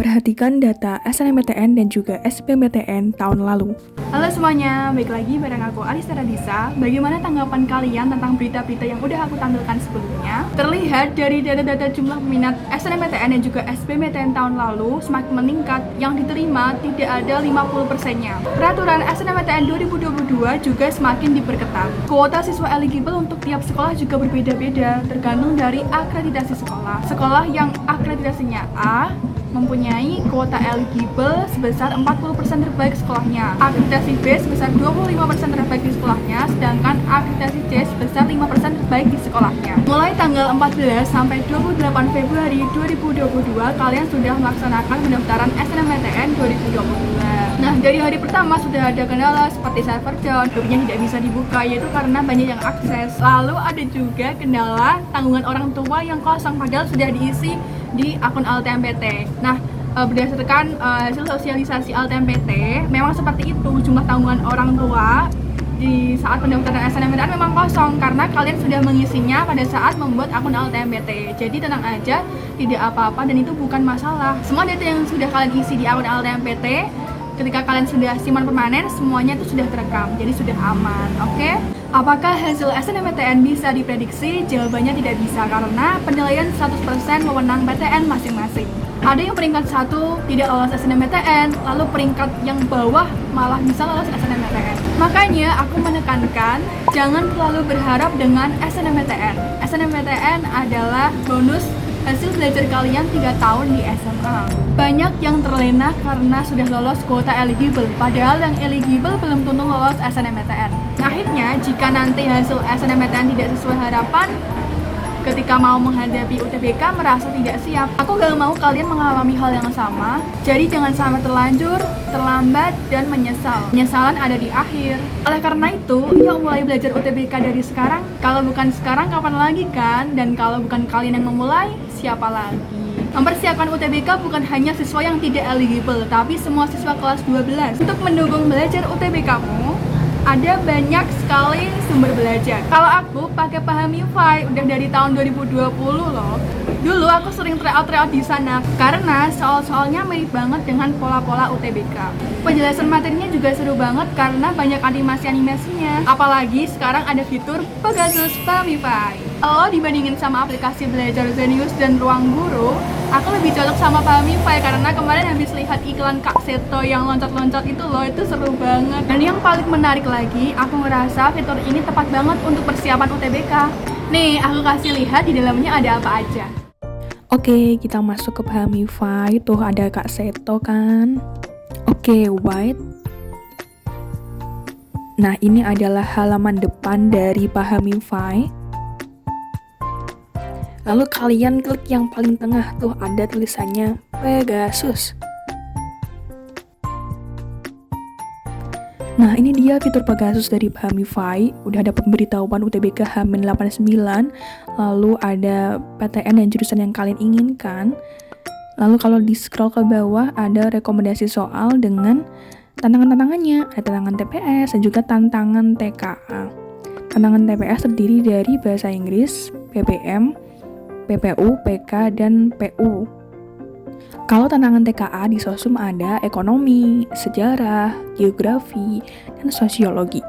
Perhatikan data SNMPTN dan juga SBMPTN tahun lalu. Halo semuanya, balik lagi bareng aku Alisa Radisa. Bagaimana tanggapan kalian tentang berita-berita yang udah aku tampilkan sebelumnya? Terlihat dari data-data jumlah peminat SNMPTN dan juga SBMPTN tahun lalu semakin meningkat, yang diterima tidak ada 50%-nya. Peraturan SNMPTN 2022 juga semakin diperketat. Kuota siswa eligible untuk tiap sekolah juga berbeda-beda, tergantung dari akreditasi sekolah. Sekolah yang akreditasinya A mempunyai kuota eligible sebesar 40% terbaik sekolahnya. Akreditasi B sebesar 25% terbaik di sekolahnya, sedangkan akreditasi C sebesar 5% terbaik di sekolahnya. Mulai tanggal 14 sampai 28 Februari 2022, kalian sudah melaksanakan pendaftaran SNMPTN 2022. Nah, dari hari pertama sudah ada kendala seperti server down, webnya tidak bisa dibuka, yaitu karena banyak yang akses. Lalu ada juga kendala tanggungan orang tua yang kosong, padahal sudah diisi di akun LTMPT. Nah, berdasarkan hasil sosialisasi LTMPT, memang seperti itu, jumlah tanggungan orang tua di saat pendaftaran SNMPTN memang kosong karena kalian sudah mengisinya pada saat membuat akun LTMPT. Jadi tenang aja, tidak apa-apa dan itu bukan masalah. Semua data yang sudah kalian isi di akun LTMPT, ketika kalian sudah simpan permanen, semuanya itu sudah terekam, jadi sudah aman, oke? Apakah hasil SNMPTN bisa diprediksi? Jawabannya tidak bisa karena penilaian 100% wewenang PTN masing-masing. Ada yang peringkat 1 tidak lolos SNMPTN, lalu peringkat yang bawah malah bisa lolos SNMPTN. Makanya aku menekankan jangan terlalu berharap dengan SNMPTN. SNMPTN adalah bonus hasil belajar kalian 3 tahun di SMA. Banyak yang terlena karena sudah lolos kuota eligible, padahal yang eligible belum tentu lolos SNMPTN. Akhirnya, jika nanti hasil SNMPTN tidak sesuai harapan, ketika mau menghadapi UTBK merasa tidak siap. Aku gak mau kalian mengalami hal yang sama, jadi jangan sampai terlanjur, terlambat, dan menyesal. Penyesalan ada di akhir. Oleh karena itu, yuk mulai belajar UTBK dari sekarang. Kalau bukan sekarang, kapan lagi kan? Dan kalau bukan kalian yang memulai, siapa lagi? Mempersiapkan UTBK bukan hanya siswa yang tidak eligible, tapi semua siswa kelas 12. Untuk mendukung belajar UTBK-mu, ada banyak sekali sumber belajar. Kalau aku pakai Pahamify udah dari tahun 2020 loh. Dulu aku sering tryout di sana karena soal-soalnya mirip banget dengan pola-pola UTBK. Penjelasan materinya juga seru banget karena banyak animasi-animasinya. Apalagi sekarang ada fitur Pegasus Pahamify. Kalau dibandingin sama aplikasi belajar Zenius dan Ruang Guru, aku lebih cocok sama Pahamify karena kemarin habis lihat iklan Kak Seto yang loncat-loncat itu loh, itu seru banget. Dan yang paling menarik lagi, aku ngerasa fitur ini tepat banget untuk persiapan UTBK. Nih, aku kasih lihat di dalamnya ada apa aja. Oke, kita masuk ke Pahamify. Tuh ada Kak Seto kan. Oke, white. Nah, ini adalah halaman depan dari Pahamify. Lalu kalian klik yang paling tengah, tuh ada tulisannya Pegasus. Nah, ini dia fitur Pegasus dari Pahamify. Udah ada pemberitahuan UTBK H-89, lalu ada PTN dan jurusan yang kalian inginkan. Lalu kalau di scroll ke bawah ada rekomendasi soal dengan tantangan-tantangannya. Ada tantangan TPS dan juga tantangan TKA. Tantangan TPS terdiri dari bahasa Inggris, PPM, PPU, PK, dan PU. Kalau tantangan TKA di Sosum ada ekonomi, sejarah, geografi, dan sosiologi.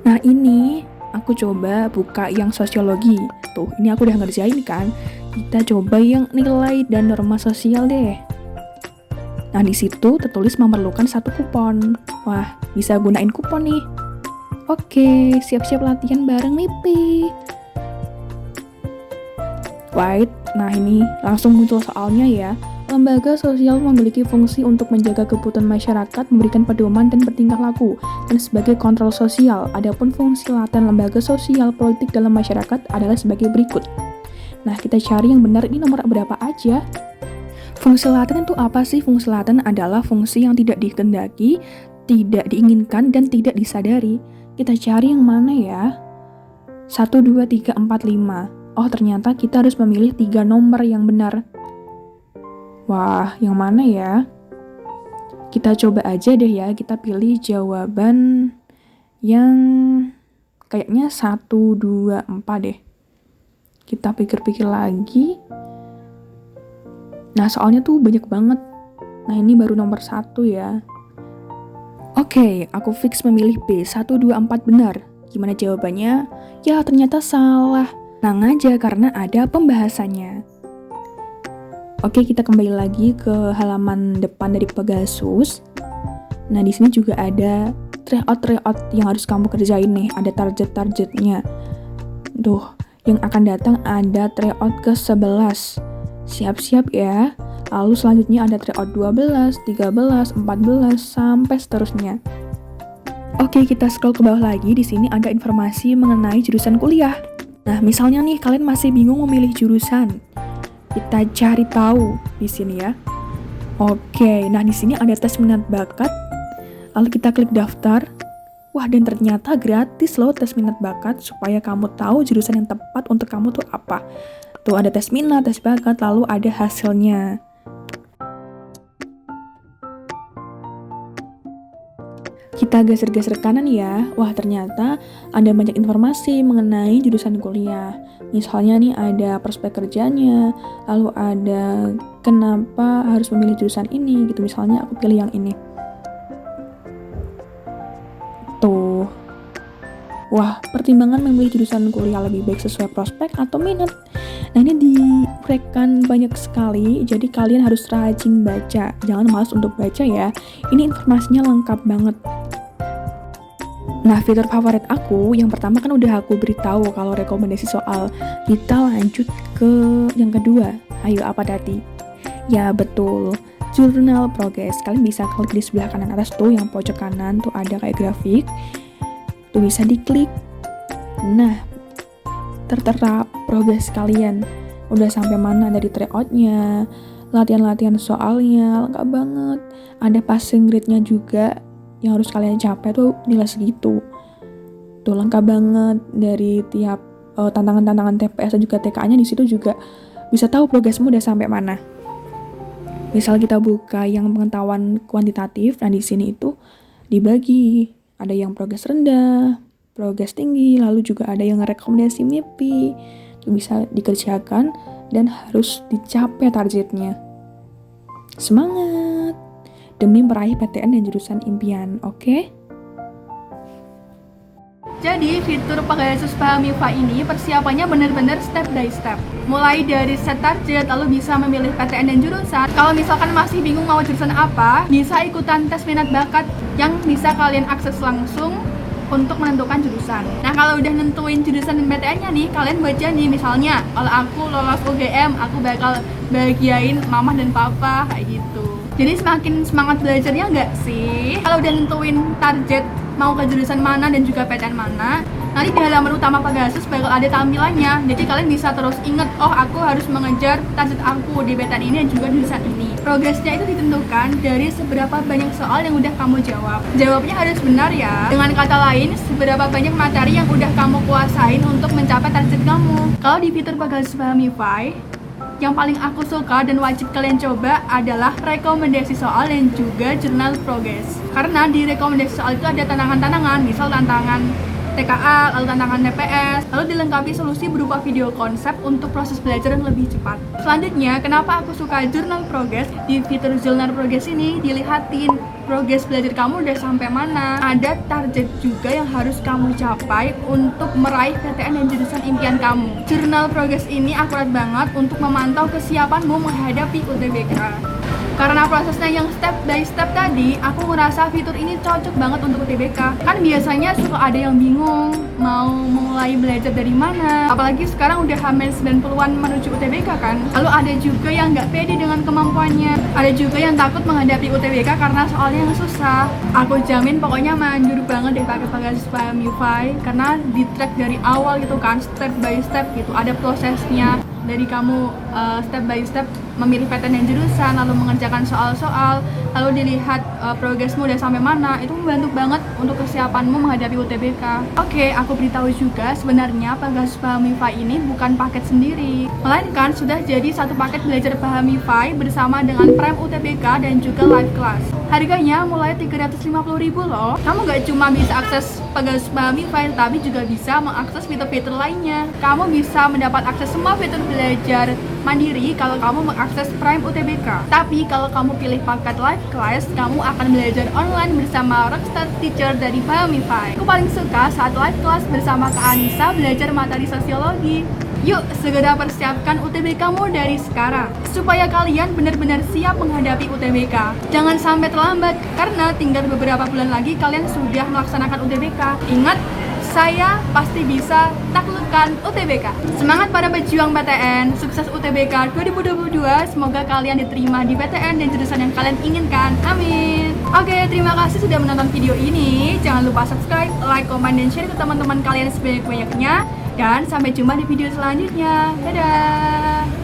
Nah, ini aku coba buka yang sosiologi. Tuh, ini aku udah ngerjain kan. Kita coba yang nilai dan norma sosial deh. Nah, di situ tertulis memerlukan 1 kupon. Wah, bisa gunain kupon nih. Oke, siap-siap latihan bareng nih, Pi. White, nah ini langsung muncul soalnya ya. Lembaga sosial memiliki fungsi untuk menjaga kebutuhan masyarakat, memberikan pedoman dan bertingkah laku, dan sebagai kontrol sosial. Adapun fungsi laten lembaga sosial politik dalam masyarakat adalah sebagai berikut. Nah, kita cari yang benar, ini nomor berapa aja. Fungsi laten itu apa sih? Fungsi laten adalah fungsi yang tidak dikehendaki, tidak diinginkan, dan tidak disadari. Kita cari yang mana ya? 1, 2, 3, 4, 5. Oh, ternyata kita harus memilih 3 nomor yang benar. Wah, yang mana ya? Kita coba aja deh ya, kita pilih jawaban yang kayaknya 1, 2, 4 deh. Kita pikir-pikir lagi. Nah, soalnya tuh banyak banget Nah ini baru nomor 1 ya. Oke, aku fix memilih B, 1, 2, 4 benar. Gimana jawabannya? Ya ternyata salah. Tenang aja karena ada pembahasannya. Oke, kita kembali lagi ke halaman depan dari Pegasus. Nah, di sini juga ada tryout yang harus kamu kerjain nih, ada target-targetnya. Tuh, yang akan datang ada tryout ke-11. Siap-siap ya. Lalu selanjutnya ada tryout 12, 13, 14 sampai seterusnya. Oke, kita scroll ke bawah lagi. Di sini ada informasi mengenai jurusan kuliah. Nah, misalnya nih kalian masih bingung memilih jurusan. Kita cari tahu di sini ya. Oke, nah di sini ada tes minat bakat. Lalu kita klik daftar. Wah, dan ternyata gratis loh tes minat bakat supaya kamu tahu jurusan yang tepat untuk kamu tuh apa. Tuh ada tes minat, tes bakat, lalu ada hasilnya. Kita geser-geser kanan ya. Wah, ternyata ada banyak informasi mengenai jurusan kuliah. Misalnya nih ada prospek kerjanya, lalu ada kenapa harus memilih jurusan ini gitu. Misalnya aku pilih yang ini. Tuh. Wah, pertimbangan memilih jurusan kuliah lebih baik sesuai prospek atau minat. Nah, ini diuraikan banyak sekali, jadi kalian harus rajin baca. Jangan malas untuk baca ya. Ini informasinya lengkap banget. Nah, fitur favorit aku, yang pertama kan udah aku beritahu kalau rekomendasi soal. Kita lanjut ke yang kedua. Ayo, apa tadi? Ya, betul. Jurnal progress. Kalian bisa klik di sebelah kanan atas tuh, yang pojok kanan tuh ada kayak grafik. Tuh bisa diklik. Nah, tertera progres kalian. Udah sampai mana dari tryout-nya, latihan-latihan soalnya, lengkap banget. Ada passing grade-nya juga yang harus kalian capai tuh nilai segitu. Tuh lengkap banget dari tiap tantangan-tantangan TPS dan juga TKA-nya. Di situ juga bisa tahu progresmu udah sampai mana. Misal kita buka yang pengetahuan kuantitatif, nah di sini itu dibagi. Ada yang progres rendah, progres tinggi, lalu juga ada yang rekomendasi MIPI. Itu bisa dikerjakan dan harus dicapai targetnya. Semangat! Demi meraih PTN dan jurusan impian, oke? Jadi fitur Pegasus Paham MIPA ini persiapannya benar-benar step by step. Mulai dari set target, lalu bisa memilih PTN dan jurusan. Kalau misalkan masih bingung mau jurusan apa, bisa ikutan tes minat bakat yang bisa kalian akses langsung untuk menentukan jurusan. Nah, kalau udah nentuin jurusan dan PTN-nya nih, kalian buat janji. Misalnya, kalau aku lolos UGM, aku bakal bahagiain mama dan papa, kayak gitu. Jadi semakin semangat belajarnya nggak sih? Kalau udah nentuin target mau ke jurusan mana dan juga PTN mana, nanti di halaman utama Pegasus bakal ada tampilannya. Jadi kalian bisa terus inget, oh aku harus mengejar target aku di PTN ini dan juga jurusan ini. Progresnya itu ditentukan dari seberapa banyak soal yang udah kamu jawab. Jawabnya harus benar ya. Dengan kata lain, seberapa banyak materi yang udah kamu kuasain untuk mencapai target kamu. Kalau di fitur Pegasus Paham MIPA, yang paling aku suka dan wajib kalian coba adalah rekomendasi soal dan juga jurnal progress. Karena di rekomendasi soal itu ada tantangan-tantangan, misal tantangan TKA, lalu tantangan TPS, lalu dilengkapi solusi berupa video konsep untuk proses belajar yang lebih cepat. Selanjutnya, kenapa aku suka jurnal progress? Di fitur jurnal progress ini dilihatin progres belajar kamu udah sampai mana. Ada target juga yang harus kamu capai untuk meraih PTN dan jurusan impian kamu. Jurnal progress ini akurat banget untuk memantau kesiapanmu menghadapi UTBK. Karena prosesnya yang step by step tadi, aku ngerasa fitur ini cocok banget untuk UTBK. Kan biasanya suka ada yang bingung mau mulai belajar dari mana. Apalagi sekarang udah hampir 90-an menuju UTBK kan. Lalu ada juga yang nggak pede dengan kemampuannya. Ada juga yang takut menghadapi UTBK karena soalnya yang susah. Aku jamin pokoknya manjur banget deh pakai Pegasus Paham MIPA karena di track dari awal gitu kan, step by step gitu. Ada prosesnya dari kamu step by step memilih PTN dan jurusan, lalu mengerjakan soal-soal, lalu dilihat progresmu udah sampai mana. Itu membantu banget untuk kesiapanmu menghadapi UTBK. Oke, aku beritahu juga sebenarnya Pegasus Paham MIPA ini bukan paket sendiri, melainkan sudah jadi satu paket belajar Paham MIPA bersama dengan Prem UTBK dan juga live class. Harganya mulai 350.000 loh. Kamu gak cuma bisa akses Pegasus Pahami File, tapi juga bisa mengakses fitur-fitur lainnya. Kamu bisa mendapat akses semua fitur belajar mandiri kalau kamu mengakses Prime UTBK. Tapi kalau kamu pilih paket live class, kamu akan belajar online bersama Rockstar Teacher dari Pahami File. Aku paling suka saat live class bersama Kak Anissa belajar materi sosiologi. Yuk, segera persiapkan UTBK-mu dari sekarang supaya kalian benar-benar siap menghadapi UTBK. Jangan sampai terlambat karena tinggal beberapa bulan lagi kalian sudah melaksanakan UTBK. Ingat, saya pasti bisa taklukkan UTBK. Semangat para pejuang PTN, sukses UTBK 2022. Semoga kalian diterima di PTN dan jurusan yang kalian inginkan. Amin. Oke, terima kasih sudah menonton video ini. Jangan lupa subscribe, like, komen, dan share ke teman-teman kalian sebanyak-banyaknya. Dan sampai jumpa di video selanjutnya. Dadah!